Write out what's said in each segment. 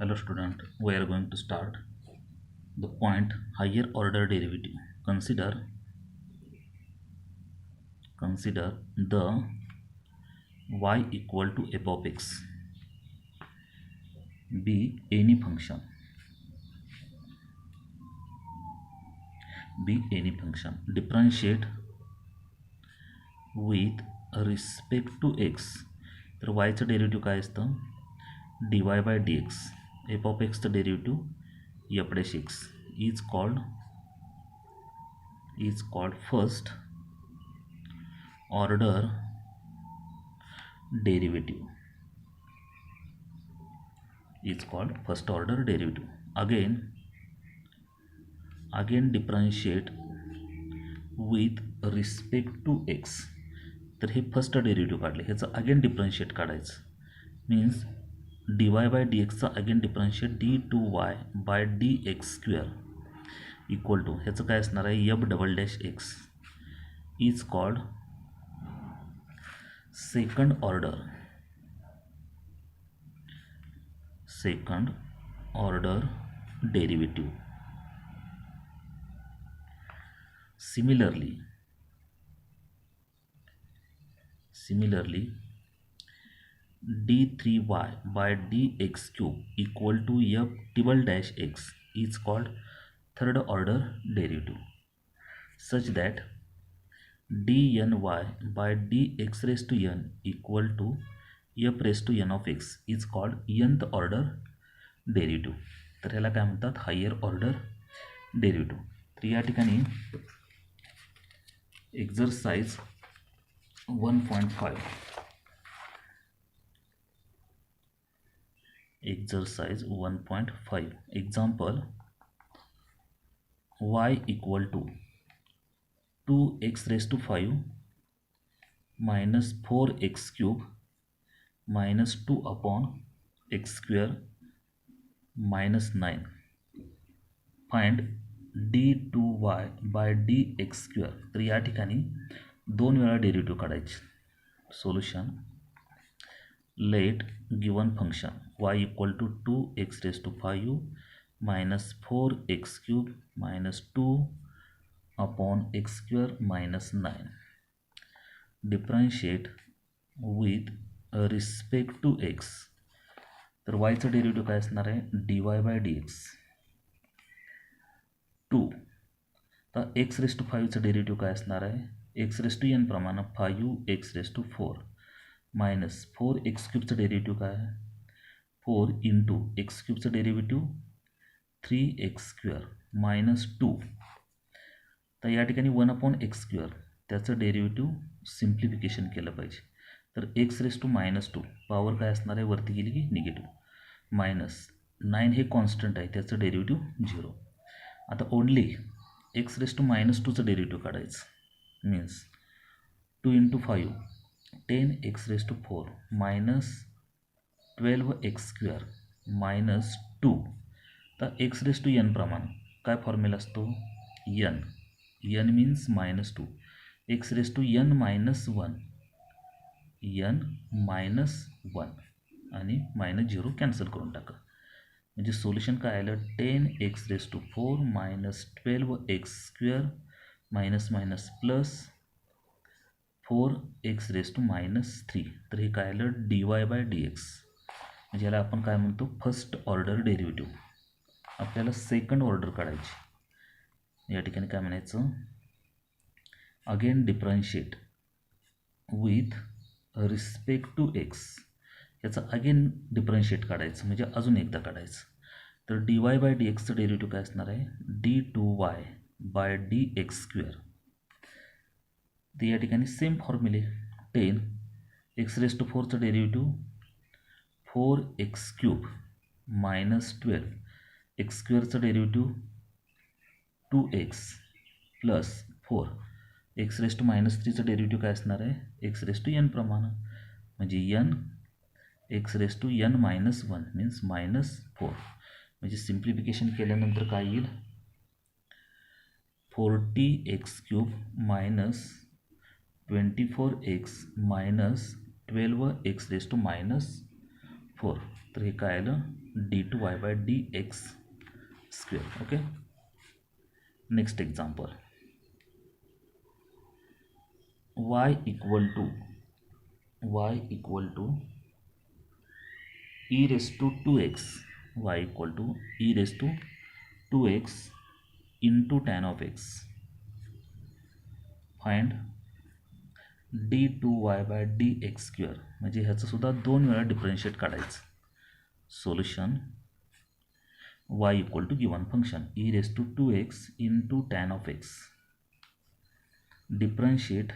Hello student, we are going to start the point higher order derivative. Consider the y equal to f of x be any function differentiate with respect to x. तर y चं derivative काय असतं dy by dx. f of x चं derivative f dash x is called first order derivative. Again differentiate with respect to x. तर हे first derivative काढले, ह्याचं again differentiate काढायचं means dy by dx again differentiate d2y by dx square equal to ह्याचं काय असणार आहे f double dash x is called second order derivative. Similarly d3y by dx cube equal to f double dash x is called third order derivative, such that dny by dx raised to n equal to f raised to n of x is called nth order derivative. तर ह्याला काय म्हणतात higher order derivative. तर या ठिकाणी exercise 1.5 example y equal to 2x raised to 5 minus 4x cube minus 2 upon x square minus 9. Find d2y by dx square. तर या ठिकाणी दोन वेळा डेरिव्हेटिव्ह काढायचे. Solution let given function y equal to 2x raised to 5 minus 4x cube minus 2 upon x square minus 9 differentiate with respect to x. तर y चं derivative काय असणार आहे dy by dx 2. तर x raised to 5 चं derivative काय असणार आहे x raised to n प्रमाणे 5x raised to 4 minus 4x क्यूबचं डेरिव्हेटिव्ह काय आहे 4 इंटू एक्स क्यूबचं डेरिव्हेटिव्ह 3x स्क्वेअर मायनस 2. तर या ठिकाणी 1 अपॉन एक्स स्क्वेअर त्याचं डेरिव्हेटिव्ह सिम्प्लिफिकेशन केलं पाहिजे. तर x raise to minus 2 power काय असणार आहे वरती गेली की निगेटिव्ह मायनस 9 हे कॉन्स्टंट आहे त्याचं डेरिव्हेटिव्ह 0. आता only x raise to minus 2चं डेरिव्हेटिव्ह काढायचं means 2 into 5 10x raised to 4 minus 12x square minus 2. तर x raised to n प्रमाण काय फॉर्म्युला असतो n means minus 2 x raised to n minus 1 आणि मायनस 0 कॅन्सल करून टाका. म्हणजे सोल्युशन काय आलं 10x raised to 4 minus 12x square minus minus plus 4x raise to minus 3. तर हे काय आलं dy बाय dx. म्हणजे याला आपण काय म्हणतो फर्स्ट ऑर्डर डेरिव्हेटिव्ह. आपल्याला सेकंड ऑर्डर काढायची. या ठिकाणी काय म्हणायचं again differentiate with respect to x. याचं अगेन डिफरन्शिएट काढायचं म्हणजे अजून एकदा काढायचं. तर dy बाय dxचं डेरिव्हेटिव्ह काय असणार आहे d2y बाय dx स्क्वेअर. तर या ठिकाणी सेम फॉर्म्युले 10x रेस टू 4चं derivative 4x cube minus 12 X स्क्वेअरचं derivative 2x plus 4 X raise to minus 3चं डेरिव्हेटिव्ह काय असणार आहे एक्स रेस टू n प्रमाणे म्हणजे n x raise to n minus 1 means minus 4. म्हणजे सिम्प्लिफिकेशन केल्यानंतर काय येईल 40x cube minus 24x minus 12x raise to minus 4. तर हे काय आलं d2y by dx square. Okay, next example, y equal to e raised to 2x, y equal to e raised to 2x into tan of x. Find d2y by dx square, म्हणजे ह्याचं सुद्धा 2 वेळा differentiate काढायचं. Solution y equal to given function e raise to 2x into tan of x, differentiate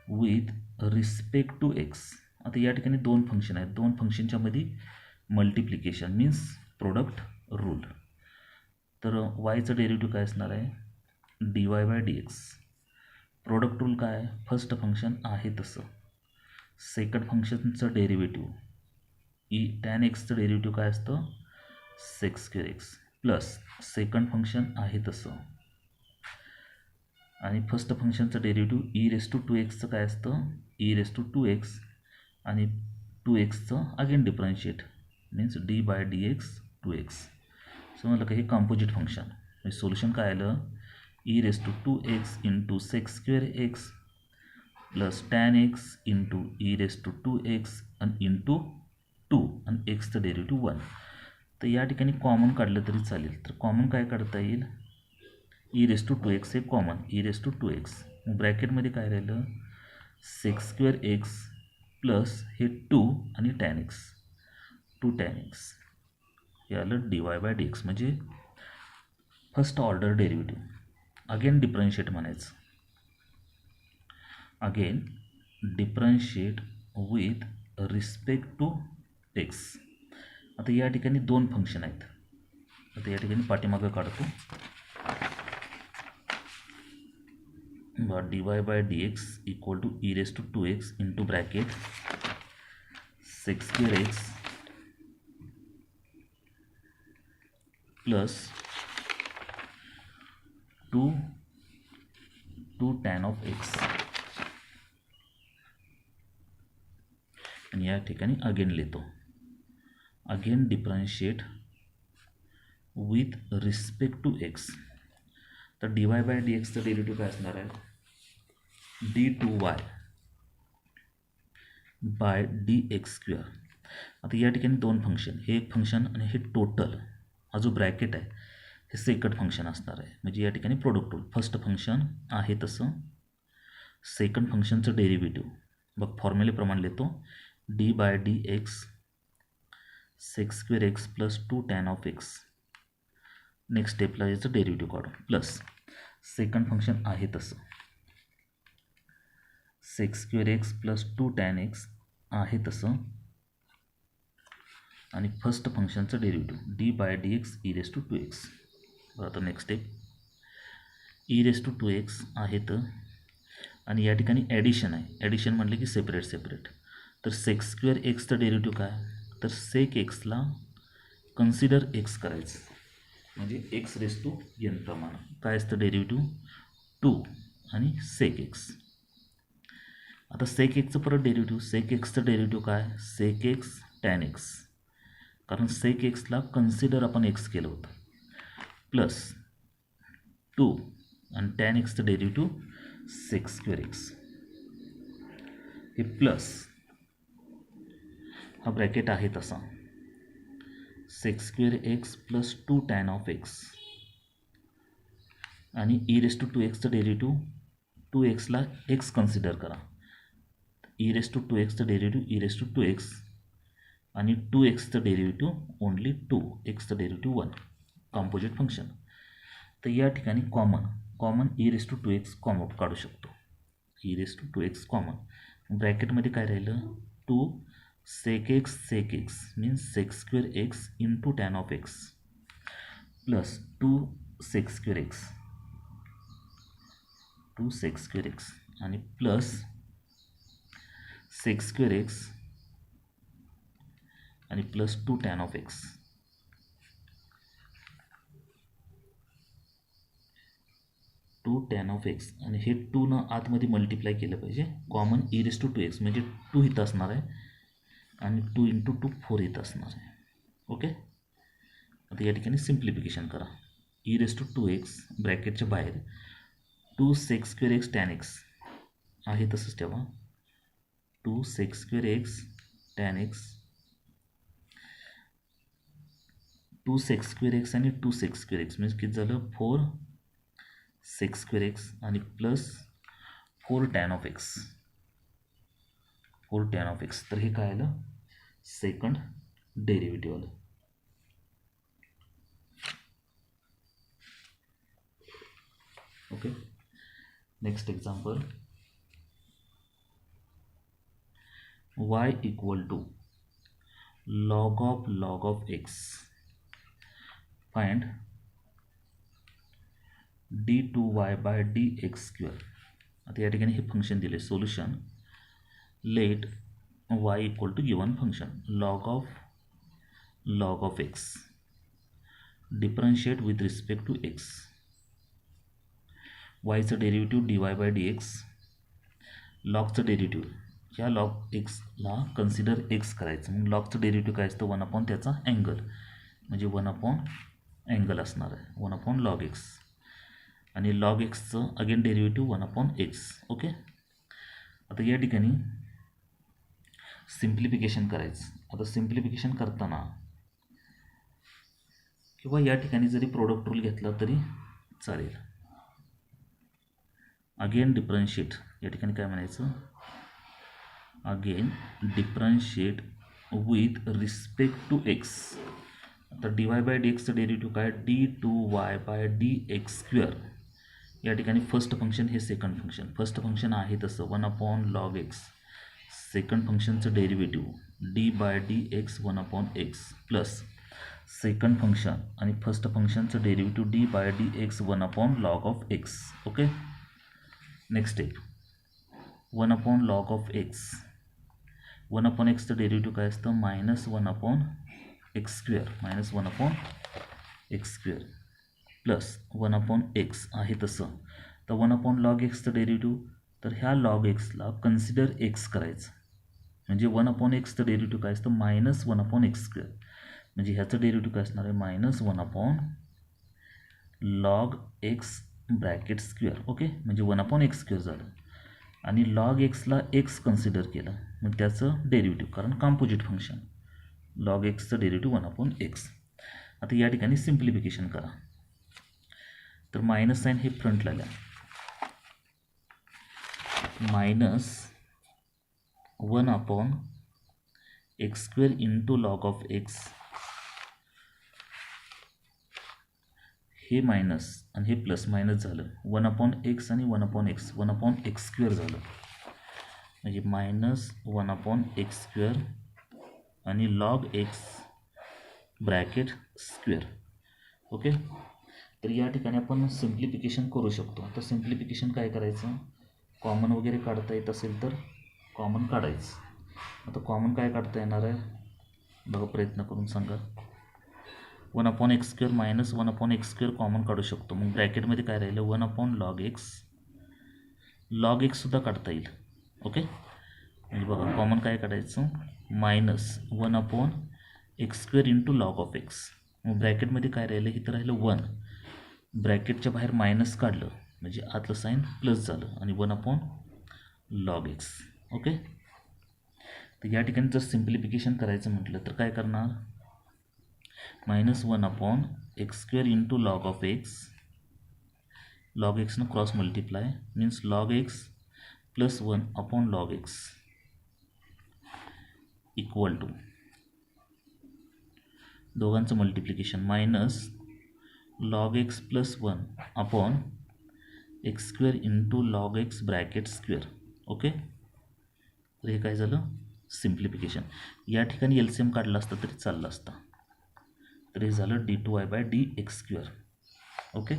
with respect to x. आता या ठिकाणी 2 function आहेत, 2 फंक्शनच्या मध्ये मल्टिप्लिकेशन मीन्स प्रोडक्ट रूल. तर yचं डेरिव्हेटिव्ह काय असणार आहे, dy by dx. Product rule काय आहे, फर्स्ट फंक्शन आहे तसं, सेकंड फंक्शनचं डेरिव्हेटिव्ह टॅन एक्सचं डेरिव्हेटिव्ह काय असतं, sec square x plus second function आहे तसं, आणि फर्स्ट फंक्शनचं derivative E raise to 2x काय असतं, ई रेस टू 2x आणि 2xचं again differentiate means D by D X 2x. समजलं का, हे कॉम्पोजिट फंक्शन. म्हणजे सोल्युशन काय आलं, e raise to 2x into sec square x plus tan x into e raise to 2x आणि into 2 आणि एक्सचं डेरिव्हेटिव्ह 1. तर या ठिकाणी कॉमन काढलं तरी चालेल. तर कॉमन काय काढता येईल, ई रेस टू 2x हे common, E raise to 2x, मग ब्रॅकेटमध्ये काय राहिलं, सेक स्क्वेअर एक्स प्लस हे 2 आणि टॅन एक्स, 2 टॅन एक्स, हे आलं D Y by D X. म्हणजे first order derivative. Again differentiate म्हणायचं, again differentiate with respect to X. आता या ठिकाणी 2 फंक्शन आहेत. आता या ठिकाणी पाठीमागं काढतो, D Y by D X equal to E raise to 2x into bracket sec square x plus 2 tan of x. आणि या ठिकाणी अगेन लिहितो, again differentiate with respect to X. तर डी वाय बाय डी एक्सचं derivative काय असणार आहे, d2y bye D x square. आता या ठिकाणी 2 फंक्शन, हे एक फंक्शन आणि हे टोटल, हा जो ब्रॅकेट आहे हे सेकंड फंक्शन असणार आहे. म्हणजे या ठिकाणी प्रोडक्ट रूल, फर्स्ट फंक्शन आहे तसं, सेकंड फंक्शनचं डेरिव्हेटिव्ह बघ फॉर्म्युलेप्रमाणे लिहितो, D by D X sec square x plus 2 tan of X. Next स्टेपला याचं डेरिव्हेटिव्ह काढू, प्लस सेकंड फंक्शन आहे तसं, sec square x plus 2 tan X आहे तसं, आणि फर्स्ट फंक्शनचं derivative D by D X E raise to 2x. आता next step, E raise to 2x आहे तर, आणि या ठिकाणी ॲडिशन आहे, ॲडिशन म्हटलं की सेपरेट सेपरेट. तर सेक स्क्वेअर एक्सचं डेरिव्हेटिव्ह काय, तर सेक एक्सला कन्सिडर एक्स करायचं, म्हणजे एक्स रेस टू एन प्रमाणे काय असतं डेरिव्हेटिव्ह 2 आणि सेक एक्स. आता सेक एक्सचं परत डेरिव्हेटिव्ह, सेक एक्सचं डेरिव्हेटिव्ह काय, सेक एक्स टॅन एक्स, कारण सेक एक्सला कन्सिडर आपण एक्स केलं होतं, प्लस 2 आणि टॅन एक्सचं डेरिव्हेटिव्ह सेक स्क्वेअर एक्स, हे प्लस हा ब्रॅकेट आहे तसा, sec square x plus 2 tan of x, आणि ई रेस टू 2xचं डेरिव्हेटिव्ह 2xला एक्स कन्सिडर करा, ई रेस टू 2xचं derivative E raise to 2x आणि 2xचं डेरिव्हेटिव्ह ओनली 2, एक्सचं डेरिव्हेटिव्ह 1, कॉम्पोजिट फंक्शन. तर या ठिकाणी common E raise to 2x common काढू शकतो, E raise to 2x common. ब्रॅकेटमध्ये काय राहिलं, 2 sec x means sec square x into tan of x plus 2 sec square x आणि प्लस सेक स्क्वेअर एक्स आणि plus 2 tan of x. Tan of x आणि हे 2 न आतमध्ये मल्टिप्लाय केलं पाहिजे, common E raise to 2x म्हणजे 2 इथं असणार आहे आणि 2 इंटू 2 4 इथं असणार आहे. ओके. आता या ठिकाणी सिम्प्लिफिकेशन करा. e⁻²x ब्रॅकेटच्या बाहेर 2sec²x tan x आहे तसंच ठेवा. 2sec²x tan x 2sec²x आणि 2sec²x म्हणजे किती झालं 4sec²x आणि plus 4 tan of x 4 tan of x. तर हे काय आलं सेकंड डेरिव्हेटिव्ह आलं. Okay. Next example. y equal to log of x. Find d2y by dx². आता या ठिकाणी हे फंक्शन दिले. Solution let y equal to given function log of x differentiate with respect to x. yचं derivative dy by dx. लॉगचं derivative ह्या log xला consider x करायचं. मग लॉगचं डेरिव्हेटिव्ह काय असतं 1 त्याचा अँगल म्हणजे 1 अँगल असणार आहे 1 log x. आणि log xचं अगेन डेरिव्हेटिव्ह 1 x. ओके. आता या ठिकाणी सिम्प्लिफिकेशन करायचं. आता सिम्प्लिफिकेशन करताना किंवा या ठिकाणी जरी प्रोडक्ट रूल घेतला तरी चालेल. अगेन डिफरन्शिएट या ठिकाणी काय म्हणायचं again differentiate with respect to X. आता dy बाय dxचं डेरिव्हेटिव्ह काय d2y बाय dx². या ठिकाणी फर्स्ट फंक्शन हे सेकंड फंक्शन. फर्स्ट फंक्शन आहे तसं 1 log x. सेकंड फंक्शनचं derivative d by dx 1 x plus second function आणि फर्स्ट फंक्शनचं derivative d by dx 1 log of x. Okay. Next step 1 log of x. 1 xचं derivative काय असतं -1 x² -1 x² plus 1 x आहे तसं. तर 1 log xचं डेरिव्हेटिव्ह तर ह्या log xला कन्सिडर x करायचं म्हणजे 1 xचं डेरिव्हेटिव्ह काय असतं -1 x². म्हणजे ह्याचं डेरिव्हेटिव्ह काय असणार आहे -1 log x bracket square. Okay. म्हणजे 1 x² झालं आणि log xला x कन्सिडर केलं मग त्याचं डेरिव्हेटिव्ह कारण कॉम्पोजिट फंक्शन log xचं डेरिव्हेटिव्ह 1 x. आता या ठिकाणी सिम्प्लिफिकेशन करा. तर मायनस साईन हे फ्रंटला द्या. -1 x² into log of x हे मायनस आणि हे प्लस मायनस झालं 1 x आणि 1 x 1 x² झालं म्हणजे -1 x² आणि log x bracket square. Okay. तर या ठिकाणी आपण सिम्प्लिफिकेशन करू शकतो. आता सिम्प्लिफिकेशन काय करायचं कॉमन वगैरे काढता येत असेल तर कॉमन काढायचं. आता कॉमन काय काढता येणार आहे बघा प्रयत्न करून सांगा. 1 x² -1 x² कॉमन काढू शकतो. मग ब्रॅकेटमध्ये काय राहिलं 1 log x. log x सुद्धा काढता येईल. ओके. म्हणजे बघा कॉमन काय काढायचं -1 x² into log of x. मग ब्रॅकेटमध्ये काय राहिलं इथं राहिलं 1. ब्रॅकेटच्या बाहेर मायनस काढलं म्हणजे आतलं साईन प्लस झालं आणि 1 log x. ओके. तर या ठिकाणी जर सिम्प्लिफिकेशन करायचं म्हटलं तर काय करणार -1 x² into log of x. log x न cross multiply means log x plus 1 log x equal to दोघांचं multiplication -log x plus 1 x² into log x bracket square. Okay. तर हे काय झालं सिम्प्लिफिकेशन. या ठिकाणी LCM काढला असता तरी चाललं असतं. तर हे झालं d2y by dx². ओके.